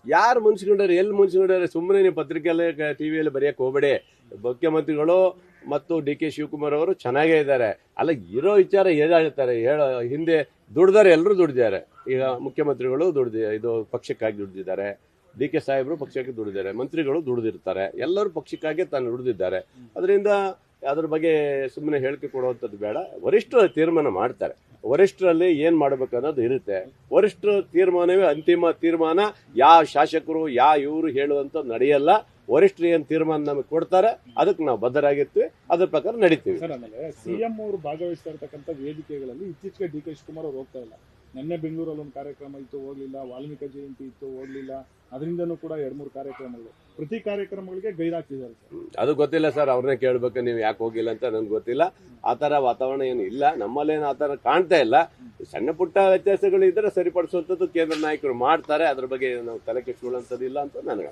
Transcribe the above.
ಯಾರು ಮುನ್ಸ್ಕೊಂಡಾರೆ, ಎಲ್ಲಿ ಮುನ್ಸ್ಕೊಂಡಾರೆ? ಸುಮ್ಮನೆ ನೀವು ಪತ್ರಿಕೆಯಲ್ಲಿ ಟಿವಿಯಲ್ಲಿ ಬರೆಯಕ್ಕೆ ಹೋಗ್ಬೇಡಿ. ಮುಖ್ಯಮಂತ್ರಿಗಳು ಮತ್ತು ಡಿ ಕೆ ಶಿವಕುಮಾರ್ ಅವರು ಚೆನ್ನಾಗೇ ಇದ್ದಾರೆ. ಅಲ್ಲ, ಇರೋ ವಿಚಾರ ಏನು ಹೇಳ್ತಾರೆ ಹಿಂದೆ ದುಡ್ದಾರೆ, ಎಲ್ಲರೂ ದುಡ್ದಿದ್ದಾರೆ. ಈಗ ಮುಖ್ಯಮಂತ್ರಿಗಳು ಇದು ಪಕ್ಷಕ್ಕಾಗಿ ದುಡ್ದಿದ್ದಾರೆ, ಡಿ ಕೆ ಸಾಹೇಬರು ಪಕ್ಷಕ್ಕೆ ದುಡಿದಿದ್ದಾರೆ, ಮಂತ್ರಿಗಳು ದುಡಿದಿರ್ತಾರೆ, ಎಲ್ಲರೂ ಪಕ್ಷಕ್ಕಾಗಿ ತಾನು ದುಡಿದಿದ್ದಾರೆ. ಅದರಿಂದ ಅದ್ರ ಬಗ್ಗೆ ಸುಮ್ಮನೆ ಹೇಳಿಕೆ ಕೊಡುವಂಥದ್ದು ಬೇಡ. ವರಿಷ್ಠರು ತೀರ್ಮಾನ ಮಾಡ್ತಾರೆ. ವರಿಷ್ಠರಲ್ಲಿ ಏನು ಮಾಡಬೇಕು ಅನ್ನೋದು ಇರುತ್ತೆ. ವರಿಷ್ಠರ ತೀರ್ಮಾನವೇ ಅಂತಿಮ ತೀರ್ಮಾನ. ಯಾವ ಶಾಸಕರು ಇವರು ಹೇಳುವಂಥದ್ದು ನಡೆಯಲ್ಲ. ವರಿಷ್ಠರು ಏನು ತೀರ್ಮಾನ ನಮಗೆ ಕೊಡ್ತಾರೆ ಅದಕ್ಕೆ ನಾವು ಬದ್ಧರಾಗಿರ್ತೀವಿ, ಅದ್ರ ಪ್ರಕಾರ ನಡೀತೀವಿ. ಸರ್, ಆಮೇಲೆ ಸಿಎಂ ಅವರು ಭಾಗವಹಿಸ್ತಾ ಇರ್ತಕ್ಕಂಥ ವೇದಿಕೆಗಳಲ್ಲಿ ಇತ್ತೀಚೆಗೆ ಡಿ ಕೆ ಶಿವಕುಮಾರ್ ಅವ್ರು ಹೋಗ್ತಾ ಇಲ್ಲ. ನಿನ್ನೆ ಬೆಂಗಳೂರಲ್ಲಿ ಒಂದು ಕಾರ್ಯಕ್ರಮ ಇತ್ತು, ಹೋಗ್ಲಿಲ್ಲ. ವಾಲ್ಮೀಕಿ ಜಯಂತಿ ಇತ್ತು, ಹೋಗ್ಲಿಲ್ಲ. ಅದರಿಂದನೂ ಕೂಡ 2-3 ಕಾರ್ಯಕ್ರಮಗಳು, ಪ್ರತಿ ಕಾರ್ಯಕ್ರಮಗಳಿಗೆ ಗೈರಾಗ್ತಿದ್ದಾರೆ ಸರ್. ಅದು ಗೊತ್ತಿಲ್ಲ ಸರ್, ಅವ್ರನ್ನೇ ಕೇಳಬೇಕು. ನೀವು ಯಾಕೆ ಹೋಗಿಲ್ಲ ಅಂತ ನನಗೆ ಗೊತ್ತಿಲ್ಲ. ಆ ಥರ ವಾತಾವರಣ ಏನು ಇಲ್ಲ, ನಮ್ಮಲ್ಲೇನು ಆ ಥರ ಕಾಣ್ತಾ ಇಲ್ಲ. ಸಣ್ಣ ಪುಟ್ಟ ವ್ಯತ್ಯಾಸಗಳು ಇದ್ದರೆ ಸರಿಪಡಿಸುವಂಥದ್ದು ಕೇಂದ್ರ ನಾಯಕರು ಮಾಡ್ತಾರೆ. ಅದ್ರ ಬಗ್ಗೆ ನಾವು ತಲೆ ಕೆಡಿಸ್ಕೊಳ್ಳೋಂಥದ್ದು ಇಲ್ಲ ಅಂತ ನನಗೆ